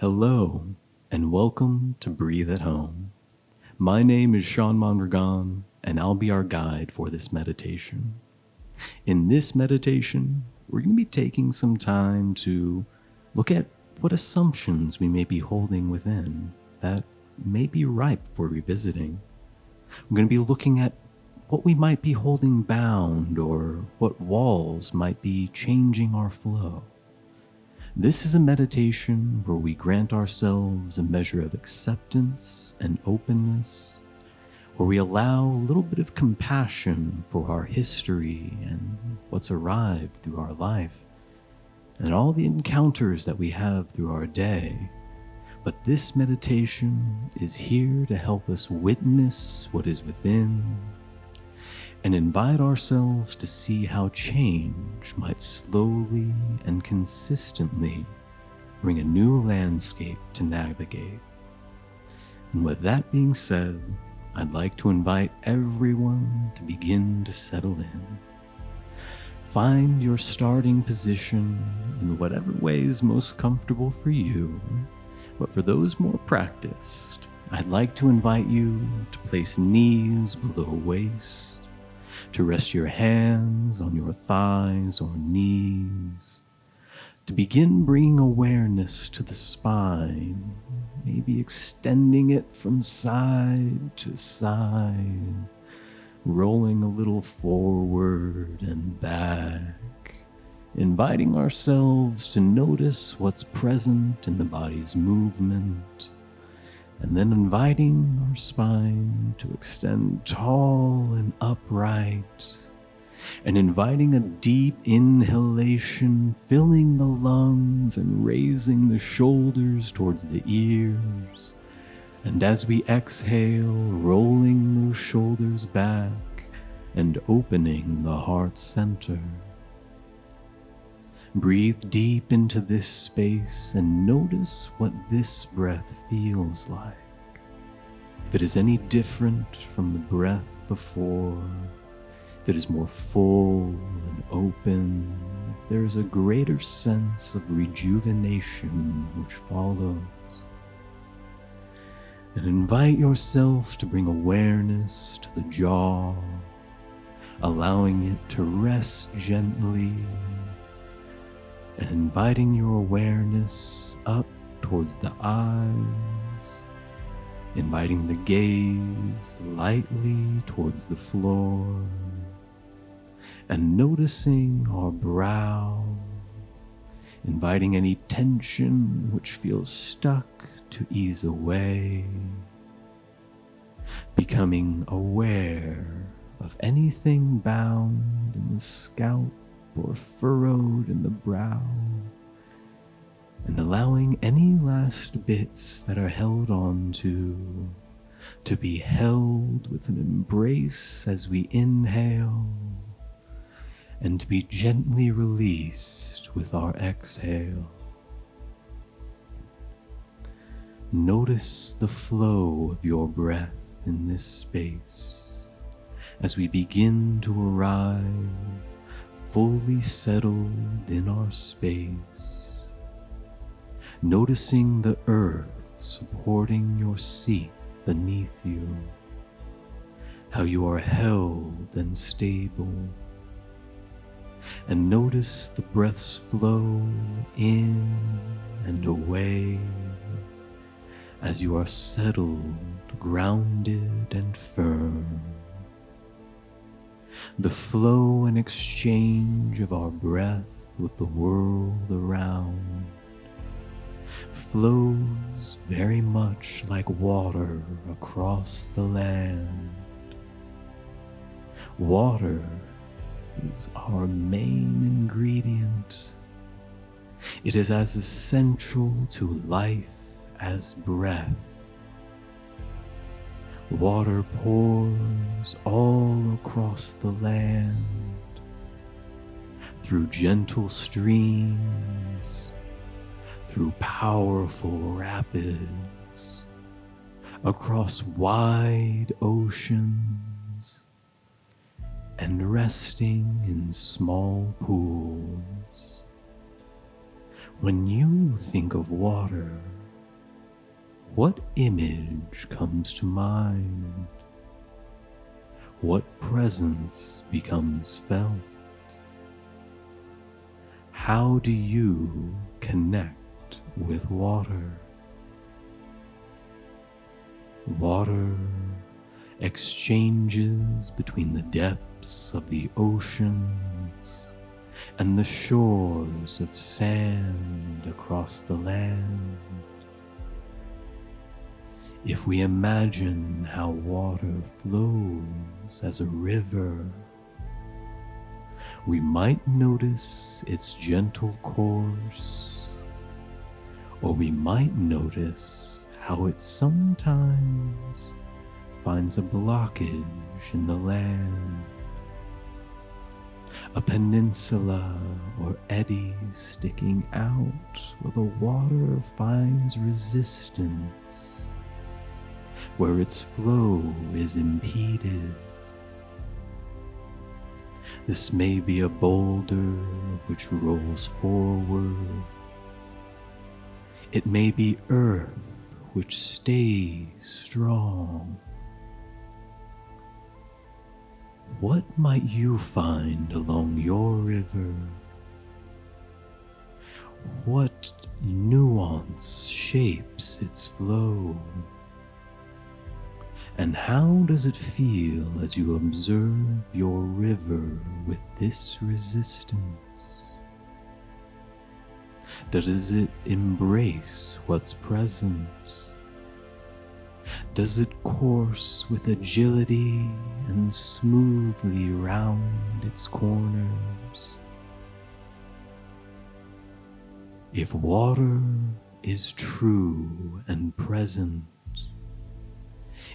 Hello, and welcome to Breathe at Home. My name is Shon Mondragon, and I'll be our guide for this meditation. In this meditation, we're going to be taking some time to look at what assumptions we may be holding within that may be ripe for revisiting. We're going to be looking at what we might be holding bound or what walls might be changing our flow. This is a meditation where we grant ourselves a measure of acceptance and openness, where we allow a little bit of compassion for our history and what's arrived through our life, and all the encounters that we have through our day. But this meditation is here to help us witness what is within and invite ourselves to see how change might slowly and consistently bring a new landscape to navigate. And with that being said, I'd like to invite everyone to begin to settle in. Find your starting position in whatever way is most comfortable for you, but for those more practiced, I'd like to invite you to place knees below waist, to rest your hands on your thighs or knees, to begin bringing awareness to the spine, maybe extending it from side to side, rolling a little forward and back, inviting ourselves to notice what's present in the body's movement, and then inviting our spine to extend tall and upright, and inviting a deep inhalation, filling the lungs and raising the shoulders towards the ears. And as we exhale, rolling those shoulders back and opening the heart center. Breathe deep into this space and notice what this breath feels like. If it is any different from the breath before, if it is more full and open, if there is a greater sense of rejuvenation which follows. And invite yourself to bring awareness to the jaw, allowing it to rest gently, and inviting your awareness up towards the eyes, inviting the gaze lightly towards the floor, and noticing our brow, inviting any tension which feels stuck to ease away, becoming aware of anything bound in the scalp or furrowed in the brow, and allowing any last bits that are held on to be held with an embrace as we inhale, and to be gently released with our exhale. Notice the flow of your breath in this space as we begin to arrive fully settled in our space, noticing the earth supporting your seat beneath you, how you are held and stable, and notice the breath's flow in and away as you are settled, grounded, and firm. The flow and exchange of our breath with the world around flows very much like water across the land. Water is our main ingredient. It is as essential to life as breath. Water pours all across the land, through gentle streams, through powerful rapids, across wide oceans, and resting in small pools. When you think of water, What image comes to mind? What presence becomes felt? How do you connect with water? Water exchanges between the depths of the oceans and the shores of sand across the land. If we imagine how water flows as a river, we might notice its gentle course, or we might notice how it sometimes finds a blockage in the land, a peninsula or eddy sticking out where the water finds resistance, where its flow is impeded. This may be a boulder which rolls forward. It may be earth which stays strong. What might you find along your river? What nuance shapes its flow? And how does it feel as you observe your river with this resistance? Does it embrace what's present? Does it course with agility and smoothly round its corners? If water is true and present,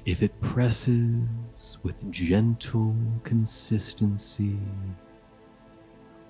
if it presses with gentle consistency,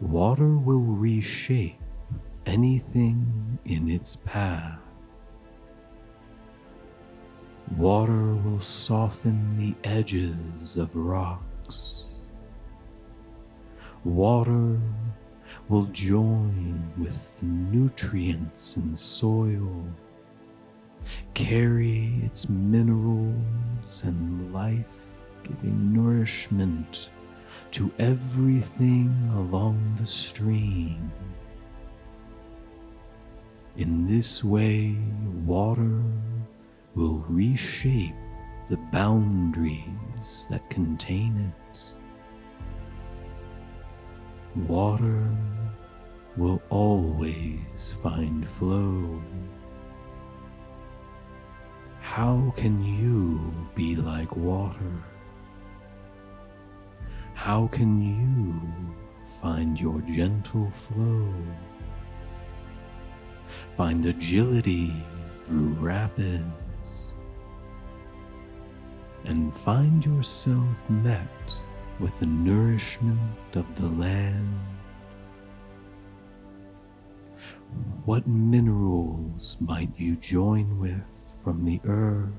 water will reshape anything in its path. Water will soften the edges of rocks. Water will join with the nutrients in soil, carry its minerals and life-giving nourishment to everything along the stream. In this way, water will reshape the boundaries that contain it. Water will always find flow. How can you be like water? How can you find your gentle flow? Find agility through rapids, and find yourself met with the nourishment of the land. What minerals might you join with from the earth?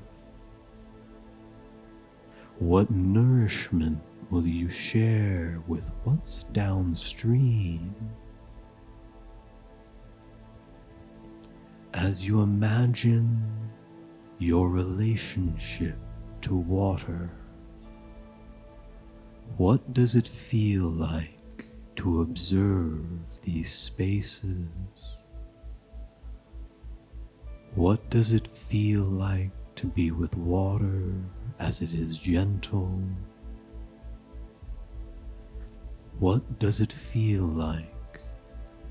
What nourishment will you share with what's downstream? As you imagine your relationship to water, what does it feel like to observe these spaces? What does it feel like to be with water as it is gentle? What does it feel like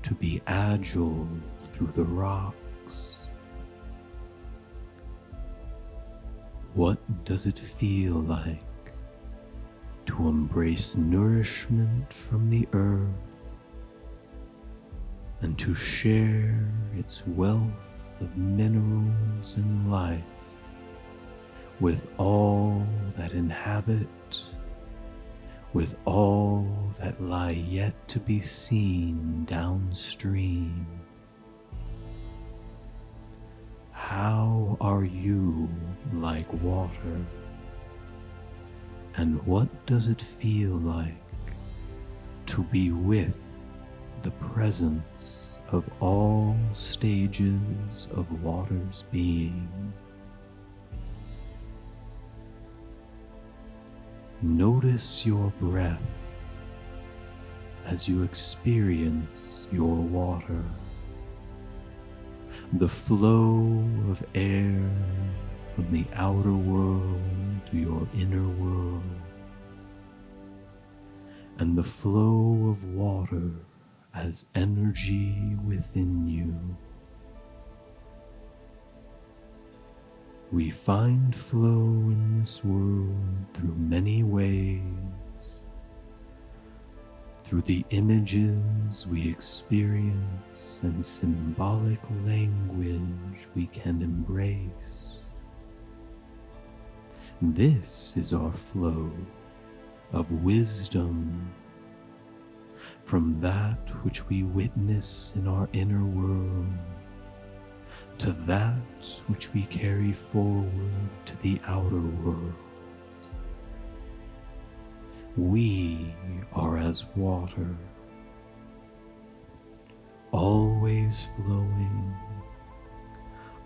to be agile through the rocks? What does it feel like to embrace nourishment from the earth and to share its wealth of minerals and life with all that inhabit, with all that lie yet to be seen downstream? How are you like water? And what does it feel like to be with the presence of all stages of water's being? Notice your breath as you experience your water, the flow of air from the outer world to your inner world, and the flow of water as energy within you. We find flow in this world through many ways, through the images we experience and symbolic language we can embrace. This is our flow of wisdom from that which we witness in our inner world to that which we carry forward to the outer world. We are as water, always flowing,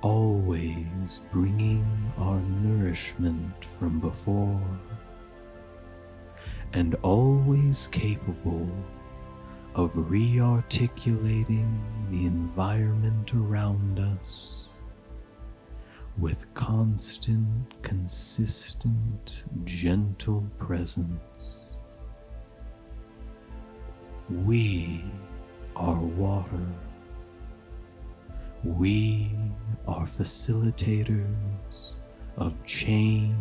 always bringing our nourishment from before, and always capable of re-articulating the environment around us with constant, consistent, gentle presence. We are water. We are facilitators of change,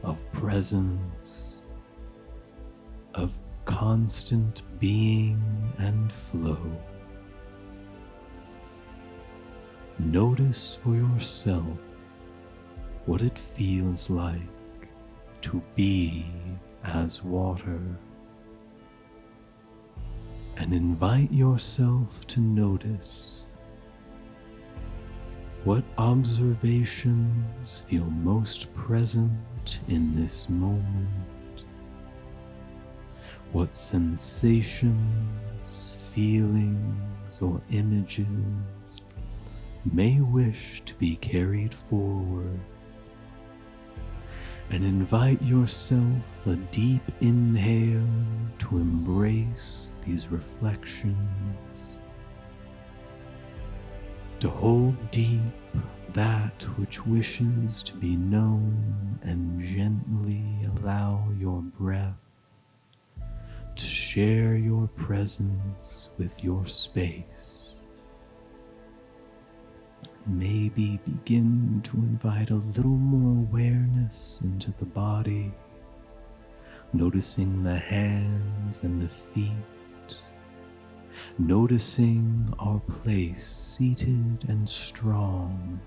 of presence, of constant being and flow. Notice for yourself what it feels like to be as water, and invite yourself to notice what observations feel most present in this moment. What sensations, feelings, or images may wish to be carried forward, and invite yourself a deep inhale to embrace these reflections, to hold deep that which wishes to be known, and gently allow your breath to share your presence with your space. Maybe begin to invite a little more awareness into the body, noticing the hands and the feet, noticing our place seated and strong,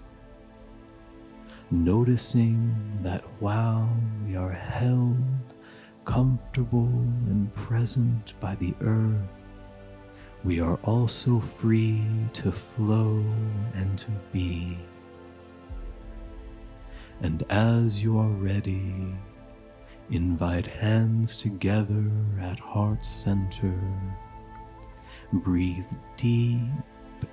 noticing that while we are held comfortable and present by the earth, we are also free to flow and to be. And as you are ready, invite hands together at heart center. Breathe deep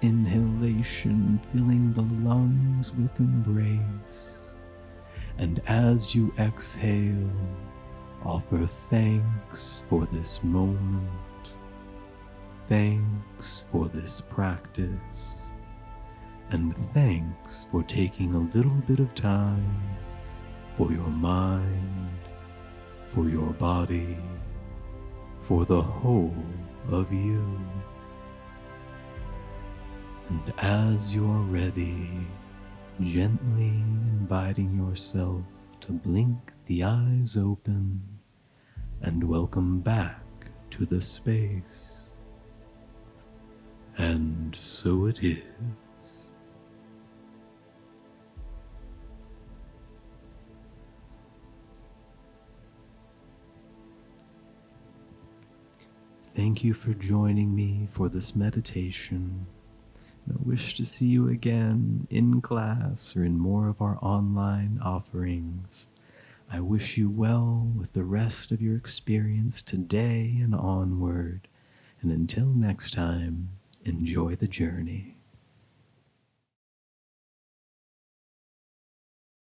inhalation, filling the lungs with embrace. And as you exhale, offer thanks for this moment. Thanks for this practice, and thanks for taking a little bit of time for your mind, for your body, for the whole of you. And as you are ready, gently inviting yourself to blink the eyes open and welcome back to the space. And so it is. Thank you for joining me for this meditation. I wish to see you again in class or in more of our online offerings. I wish you well with the rest of your experience today and onward. And until next time, enjoy the journey.